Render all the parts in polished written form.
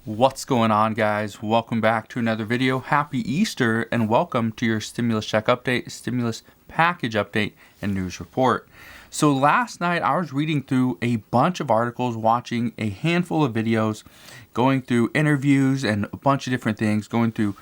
What's going on, guys? Welcome back to another video. Happy Easter and welcome to your stimulus check update, stimulus package update, and news report. So last night I was reading through a bunch of articles, watching a handful of videos, going through interviews and a bunch of different things, going through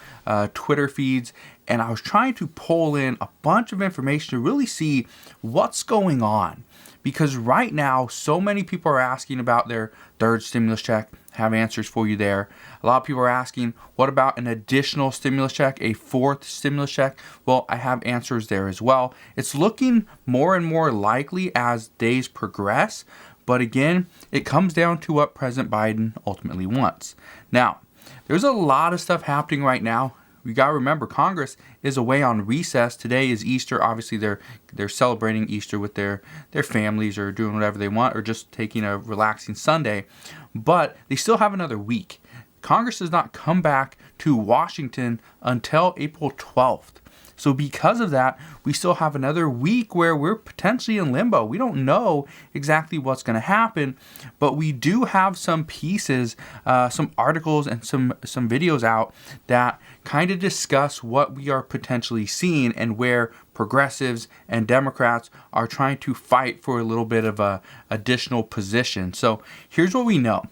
Twitter feeds, and I was trying to pull in a bunch of information to really see what's going on. Because right now, so many people are asking about their third stimulus check. Have answers for you there. A lot of people are asking, what about an additional stimulus check, a fourth stimulus check? Well, I have answers there as well. It's looking more and more likely as days progress. But again, it comes down to what President Biden ultimately wants. Now, there's a lot of stuff happening right now. We got to remember, Congress is away on recess. Today is Easter. Obviously, they're celebrating Easter with their families or doing whatever they want or just taking a relaxing Sunday. But they still have another week. Congress does not come back to Washington until April 12th. So because of that, we still have another week where we're potentially in limbo. We don't know exactly what's going to happen, but we do have some pieces, some articles and some videos out that kind of discuss what we are potentially seeing and where progressives and Democrats are trying to fight for a little bit of a additional position. So here's what we know.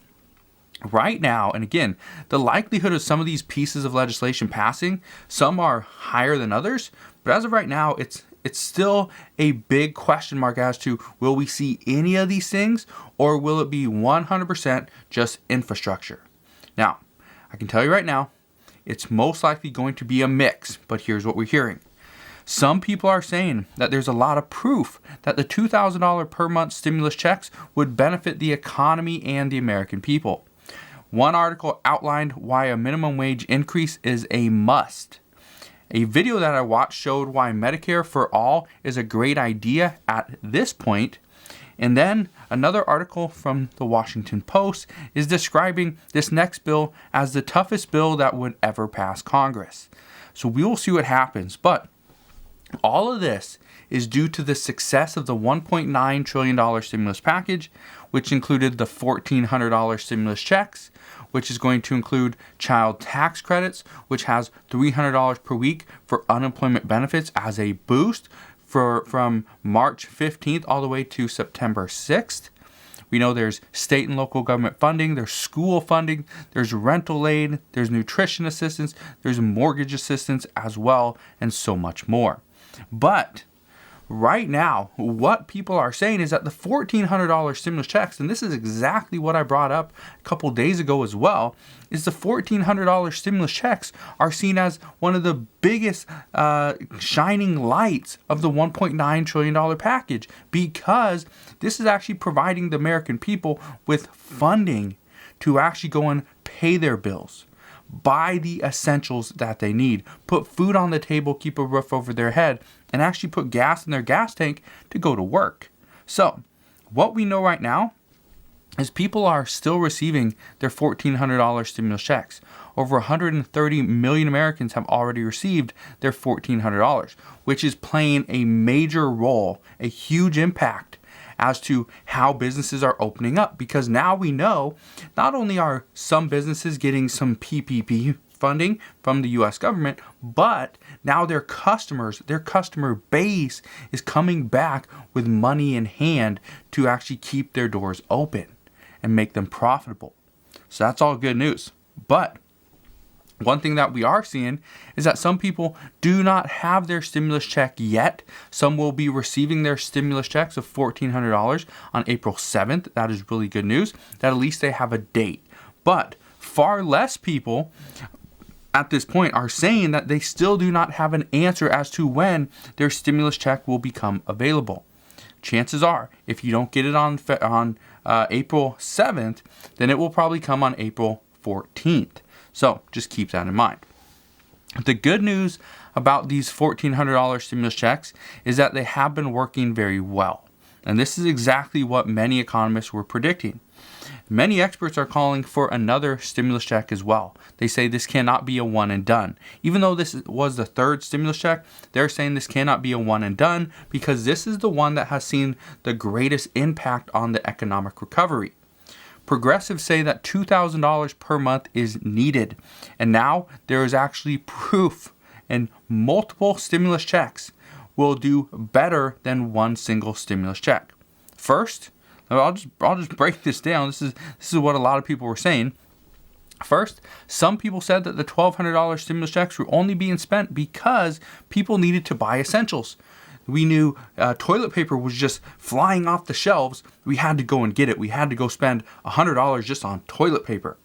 Right now, and again, the likelihood of some of these pieces of legislation passing, some are higher than others, but as of right now, it's still a big question mark as to will we see any of these things or will it be 100% just infrastructure? Now, I can tell you right now, it's most likely going to be a mix, but here's what we're hearing. Some people are saying that there's a lot of proof that the $2,000 per month stimulus checks would benefit the economy and the American people. One article outlined why a minimum wage increase is a must. A video that I watched showed why Medicare for all is a great idea at this point. And then another article from the Washington Post is describing this next bill as the toughest bill that would ever pass Congress. So we will see what happens. But all of this is due to the success of the $1.9 trillion stimulus package, which included the $1,400 stimulus checks, which is going to include child tax credits, which has $300 per week for unemployment benefits as a boost from March 15th all the way to September 6th. We know there's state and local government funding, there's school funding, there's rental aid, there's nutrition assistance, there's mortgage assistance as well, and so much more. But right now, what people are saying is that the $1,400 stimulus checks, and this is exactly what I brought up a couple days ago as well, is the $1,400 stimulus checks are seen as one of the biggest shining lights of the $1.9 trillion package, because this is actually providing the American people with funding to actually go and pay their bills, buy the essentials that they need, put food on the table, keep a roof over their head, and actually put gas in their gas tank to go to work. So what we know right now is people are still receiving their $1,400 stimulus checks. Over 130 million Americans have already received their $1,400, which is playing a major role, a huge impact as to how businesses are opening up, because now we know not only are some businesses getting some PPP funding from the U.S. government, but now their customers, their customer base is coming back with money in hand to actually keep their doors open and make them profitable. So that's all good news. But one thing that we are seeing is that some people do not have their stimulus check yet. Some will be receiving their stimulus checks of $1,400 on April 7th. That is really good news, that at least they have a date. But far less people at this point are saying that they still do not have an answer as to when their stimulus check will become available. Chances are, if you don't get it on April 7th, then it will probably come on April 14th. So just keep that in mind. The good news about these $1,400 stimulus checks is that they have been working very well. And this is exactly what many economists were predicting. Many experts are calling for another stimulus check as well. They say this cannot be a one and done. Even though this was the third stimulus check, they're saying this cannot be a one and done because this is the one that has seen the greatest impact on the economic recovery. progressives say that $2,000 per month is needed. And now there is actually proof, and multiple stimulus checks will do better than one single stimulus check. First, I'll just break this down. This is what a lot of people were saying. First, some people said that the $1,200 stimulus checks were only being spent because people needed to buy essentials. We knew toilet paper was just flying off the shelves. We had to go and get it. We had to go spend $100 just on toilet paper.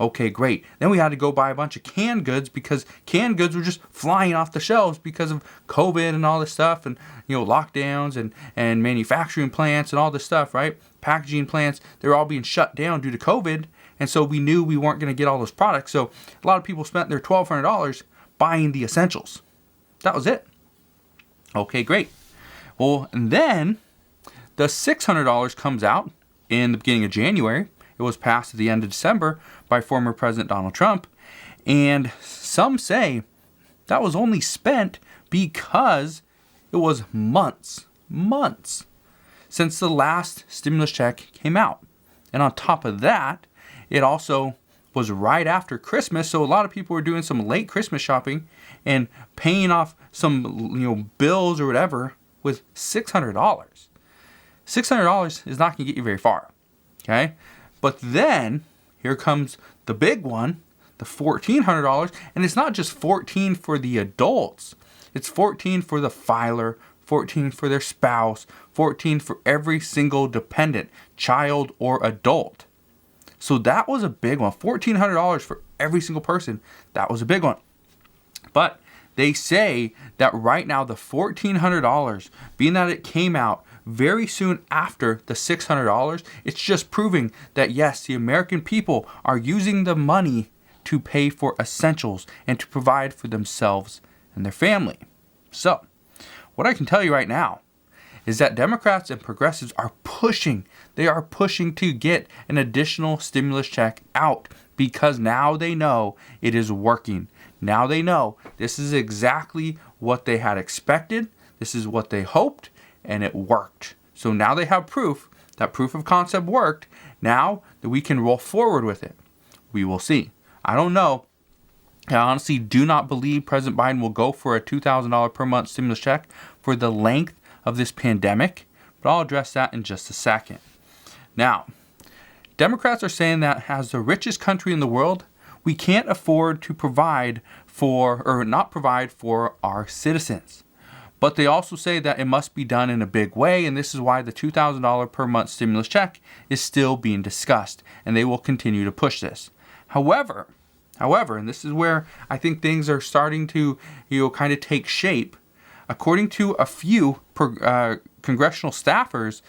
Okay, great. Then we had to go buy a bunch of canned goods because canned goods were just flying off the shelves because of COVID and all this stuff, and lockdowns and manufacturing plants and all this stuff, right? Packaging plants, they're all being shut down due to COVID. And so we knew we weren't going to get all those products. So a lot of people spent their $1,200 buying the essentials. That was it. Okay, great. Well, and then the $600 comes out in the beginning of January. It was passed at the end of December by former President Donald Trump. And some say that was only spent because it was months since the last stimulus check came out. And on top of that, it also was right after Christmas, so a lot of people were doing some late Christmas shopping and paying off some bills or whatever with $600. $600 is not going to get you very far, okay? But then here comes the big one, the $1,400, and it's not just $1,400 for the adults. It's $1,400 for the filer, $1,400 for their spouse, $1,400 for every single dependent, child or adult. So that was a big one. $1,400 for every single person. That was a big one. But they say that right now the $1,400, being that it came out very soon after the $600, it's just proving that yes, the American people are using the money to pay for essentials and to provide for themselves and their family. So, what I can tell you right now is that Democrats and progressives are pushing. They are pushing to get an additional stimulus check out because now they know it is working. Now they know this is exactly what they had expected. This is what they hoped, and it worked. So now they have proof. That proof of concept worked. Now that we can roll forward with it. We will see. I don't know. I honestly do not believe President Biden will go for a $2,000 per month stimulus check for the length of this pandemic, but I'll address that in just a second. Now, Democrats are saying that as the richest country in the world, we can't afford to provide for, or not provide for, our citizens. But they also say that it must be done in a big way, and this is why the $2,000 per month stimulus check is still being discussed, and they will continue to push this. However, and this is where I think things are starting to, kind of take shape. According to a few congressional staffers,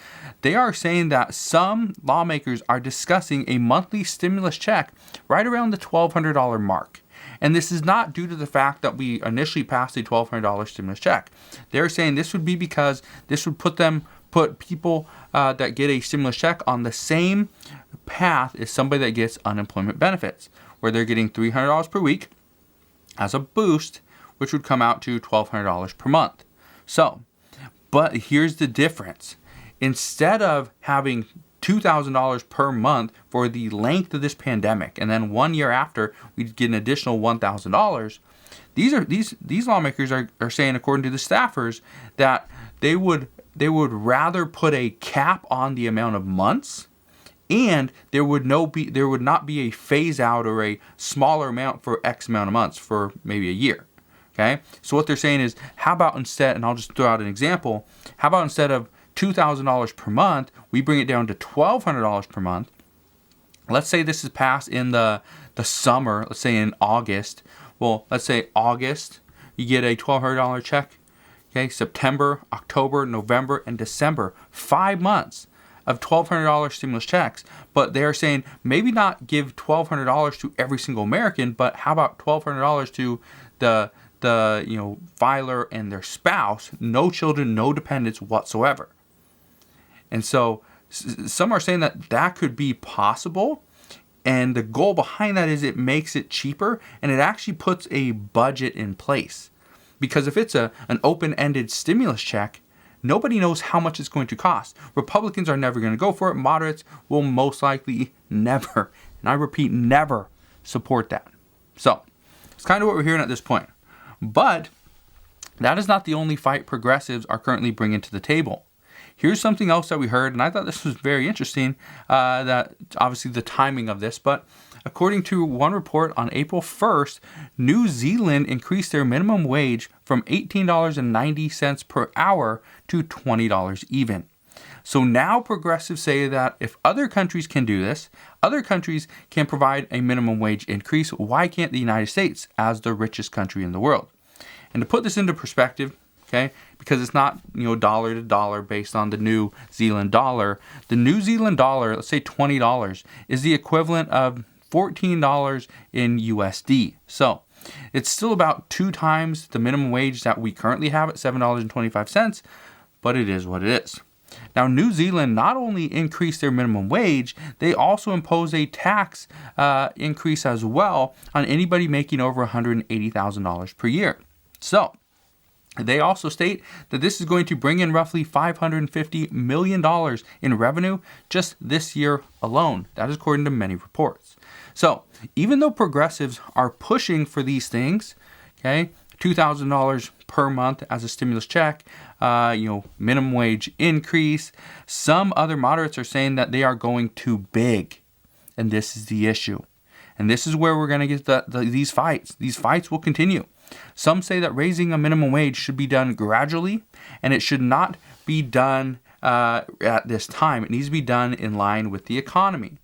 they are saying that some lawmakers are discussing a monthly stimulus check right around the $1,200 mark. And this is not due to the fact that we initially passed a $1,200 stimulus check. They're saying this would be because this would put people that get a stimulus check on the same path as somebody that gets unemployment benefits, where they're getting $300 per week as a boost, which would come out to $1,200 per month. So, but here's the difference. Instead of having $2,000 per month for the length of this pandemic, and then 1 year after we'd get an additional $1,000, these lawmakers are saying, according to the staffers, that they would rather put a cap on the amount of months, and there would not be a phase out or a smaller amount for X amount of months for maybe a year. Okay, so what they're saying is, how about instead, and I'll just throw out an example, how about instead of $2,000 per month, we bring it down to $1,200 per month. Let's say this is passed in the summer, let's say in August. Well, let's say August, you get a $1,200 check. Okay, September, October, November, and December, 5 months of $1,200 stimulus checks. But they're saying maybe not give $1,200 to every single American, but how about $1,200 to the filer and their spouse, no children, no dependents whatsoever. And so some are saying that could be possible, and the goal behind that is it makes it cheaper, and it actually puts a budget in place. Because if it's an open-ended stimulus check, nobody knows how much it's going to cost. Republicans are never going to go for it. Moderates will most likely never, and I repeat, never support that. So it's kind of what we're hearing at this point. But that is not the only fight progressives are currently bringing to the table. Here's something else that we heard, and I thought this was very interesting, that obviously the timing of this, but according to one report on April 1st, New Zealand increased their minimum wage from $18.90 per hour to $20 even. So now progressives say that if other countries can do this, other countries can provide a minimum wage increase, why can't the United States as the richest country in the world? And to put this into perspective, okay, because it's not, dollar to dollar based on the New Zealand dollar. The New Zealand dollar, let's say $20, is the equivalent of $14 in USD. So it's still about 2 times the minimum wage that we currently have at $7.25, but it is what it is. Now, New Zealand not only increased their minimum wage, they also impose a tax increase as well on anybody making over $180,000 per year. So they also state that this is going to bring in roughly $550 million in revenue just this year alone. That is according to many reports. So even though progressives are pushing for these things, okay, $2,000 per month as a stimulus check, minimum wage increase, some other moderates are saying that they are going too big. And this is the issue. And this is where we're going to get these fights. These fights will continue. Some say that raising a minimum wage should be done gradually, and it should not be done at this time. It needs to be done in line with the economy.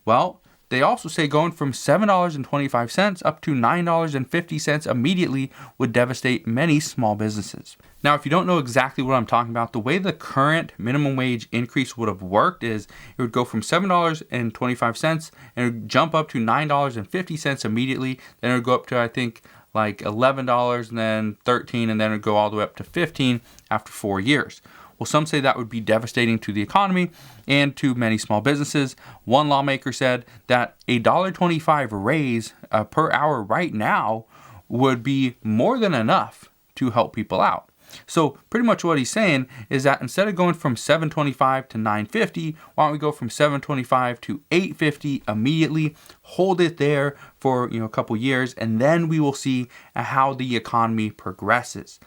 Well, they also say going from $7.25 up to $9.50 immediately would devastate many small businesses. Now, if you don't know exactly what I'm talking about, the way the current minimum wage increase would have worked is it would go from $7.25 and it would jump up to $9.50 immediately. Then it would go up to, I think, like $11 and then $13, and then it would go all the way up to $15 after 4 years. Well, some say that would be devastating to the economy and to many small businesses. One lawmaker said that a $1.25 raise per hour right now would be more than enough to help people out. So pretty much what he's saying is that instead of going from $7.25 to $9.50, why don't we go from $7.25 to $8.50 immediately, hold it there for a couple years, and then we will see how the economy progresses.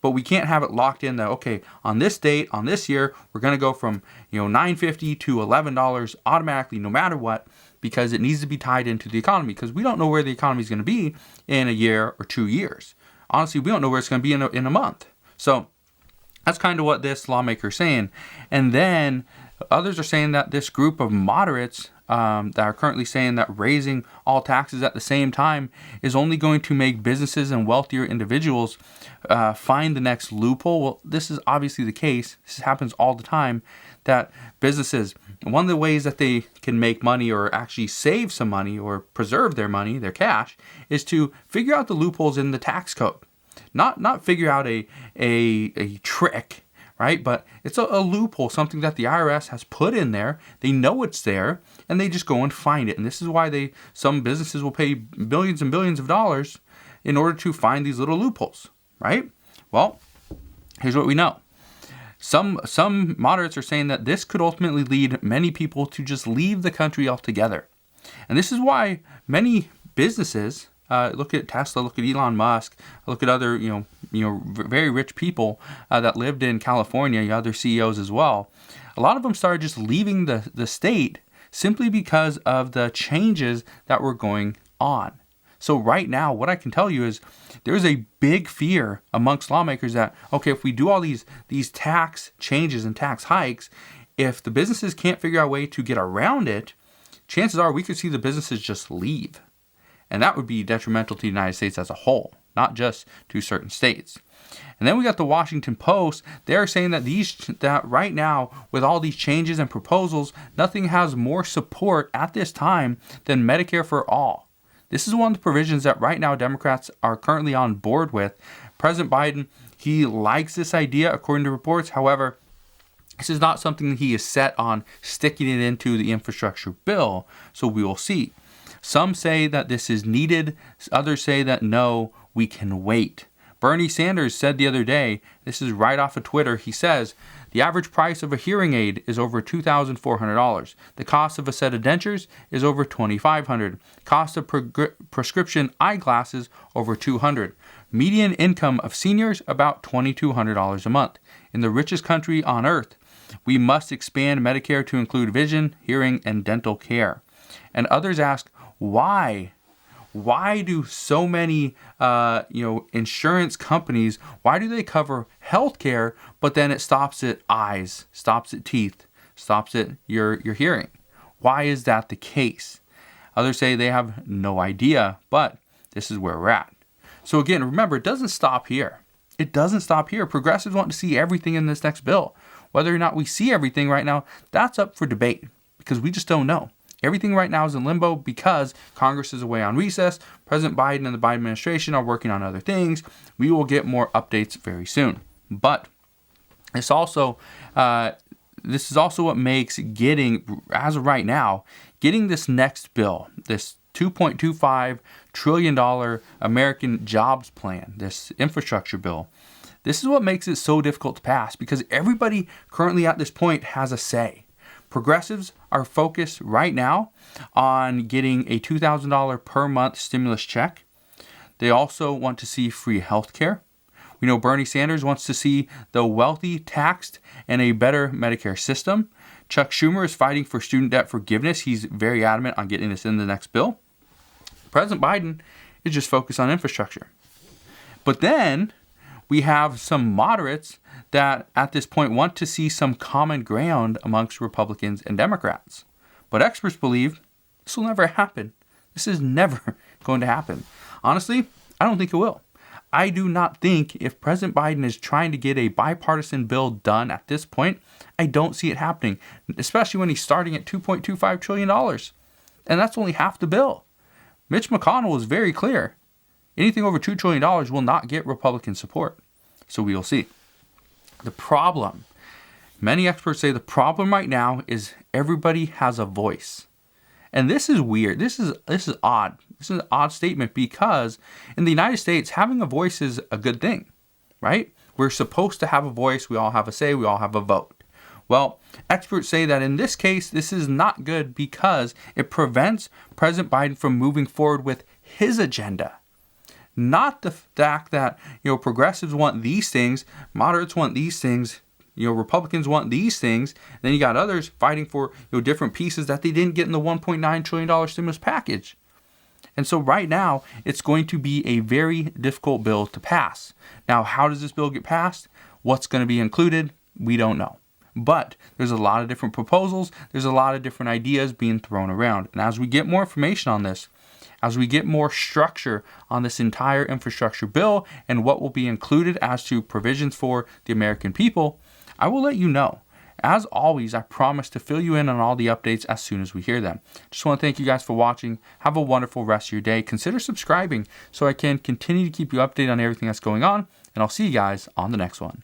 But we can't have it locked in that, okay, on this date, on this year, we're going to go from $9.50 to $11 automatically no matter what, because it needs to be tied into the economy, because we don't know where the economy is going to be in a year or 2 years. Honestly, we don't know where it's going to be in a month. So that's kind of what this lawmaker is saying. And then others are saying that this group of moderates that are currently saying that raising all taxes at the same time is only going to make businesses and wealthier individuals find the next loophole. Well, this is obviously the case. This happens all the time, that businesses, one of the ways that they can make money or actually save some money or preserve their money, their cash, is to figure out the loopholes in the tax code. Not figure out a trick, right? But it's a loophole, something that the IRS has put in there. They know it's there, and they just go and find it. And this is why some businesses will pay billions and billions of dollars in order to find these little loopholes, right? Well, here's what we know. Some moderates are saying that this could ultimately lead many people to just leave the country altogether. And this is why many businesses, look at Tesla, look at Elon Musk, look at other, very rich people that lived in California, other CEOs as well. A lot of them started just leaving the state simply because of the changes that were going on. So right now, what I can tell you is there's a big fear amongst lawmakers that, okay, if we do all these tax changes and tax hikes, if the businesses can't figure out a way to get around it, chances are we could see the businesses just leave. And that would be detrimental to the United States as a whole, not just to certain states. And then we got the Washington Post. They're saying that right now, with all these changes and proposals, nothing has more support at this time than Medicare for all. This is one of the provisions that right now Democrats are currently on board with. President Biden, he likes this idea according to reports. However, this is not something he is set on sticking it into the infrastructure bill. So we will see. Some say that this is needed. Others say that no, we can wait. Bernie Sanders said the other day, this is right off of Twitter, he says, the average price of a hearing aid is over $2,400. The cost of a set of dentures is over $2,500. Cost of prescription eyeglasses over $200. Median income of seniors about $2,200 a month. In the richest country on earth, we must expand Medicare to include vision, hearing, and dental care. And others ask, why? Why do so many insurance companies, why do they cover healthcare, but then it stops at eyes, stops at teeth, stops at your hearing? Why is that the case? Others say they have no idea, but this is where we're at. So again, remember, it doesn't stop here. It doesn't stop here. Progressives want to see everything in this next bill. Whether or not we see everything right now, that's up for debate because we just don't know. Everything right now is in limbo because Congress is away on recess. President Biden and the Biden administration are working on other things. We will get more updates very soon. But this is also what makes getting, as of right now, getting this next bill, this $2.25 trillion American jobs plan, this infrastructure bill, this is what makes it so difficult to pass because everybody currently at this point has a say. Progressives are focused right now on getting a $2,000 per month stimulus check. They also want to see free health care. We know Bernie Sanders wants to see the wealthy taxed and a better Medicare system. Chuck Schumer is fighting for student debt forgiveness. He's very adamant on getting this in the next bill. President Biden is just focused on infrastructure. But then we have some moderates that at this point want to see some common ground amongst Republicans and Democrats. But experts believe this will never happen. This is never going to happen. Honestly, I don't think it will. I do not think if President Biden is trying to get a bipartisan bill done at this point, I don't see it happening, especially when he's starting at $2.25 trillion. And that's only half the bill. Mitch McConnell was very clear. Anything over $2 trillion will not get Republican support. So we will see. The problem, many experts say the problem right now is everybody has a voice. And this is weird. This is odd. This is an odd statement because in the United States, having a voice is a good thing, right? We're supposed to have a voice. We all have a say. We all have a vote. Well, experts say that in this case, this is not good because it prevents President Biden from moving forward with his agenda. Not the fact that, progressives want these things, moderates want these things, Republicans want these things. Then you got others fighting for, different pieces that they didn't get in the $1.9 trillion stimulus package. And so right now, it's going to be a very difficult bill to pass. Now, how does this bill get passed? What's going to be included? We don't know. But there's a lot of different proposals. There's a lot of different ideas being thrown around. And as we get more information on this, as we get more structure on this entire infrastructure bill and what will be included as to provisions for the American people, I will let you know. As always, I promise to fill you in on all the updates as soon as we hear them. Just want to thank you guys for watching. Have a wonderful rest of your day. Consider subscribing so I can continue to keep you updated on everything that's going on. And I'll see you guys on the next one.